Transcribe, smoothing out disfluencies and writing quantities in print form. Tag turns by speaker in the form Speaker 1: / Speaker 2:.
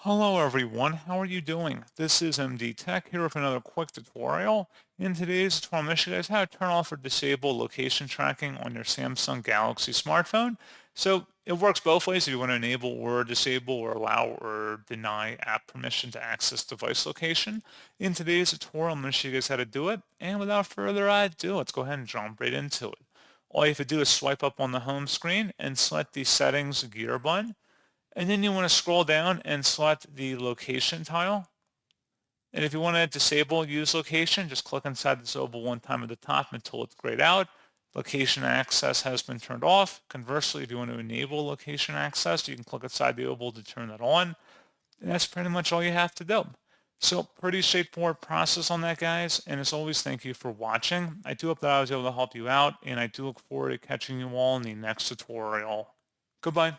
Speaker 1: Hello everyone, how are you doing? This is MD Tech here with another quick tutorial. In today's tutorial, I'm going to show you guys how to turn off or disable location tracking on your Samsung Galaxy smartphone. So it works both ways if you want to enable or disable or allow or deny app permission to access device location. In today's tutorial, I'm going to show you guys how to do it. And without further ado, let's go ahead and jump right into it. All you have to do is swipe up on the home screen and select the settings gear button. And then you want to scroll down and select the location tile. And if you want to disable use location, just click inside this oval one time at the top until it's grayed out. Location access has been turned off. Conversely, if you want to enable location access, you can click inside the oval to turn that on. And that's pretty much all you have to do. So pretty straightforward process on that, guys. And as always, thank you for watching. I do hope that I was able to help you out, and I do look forward to catching you all in the next tutorial. Goodbye.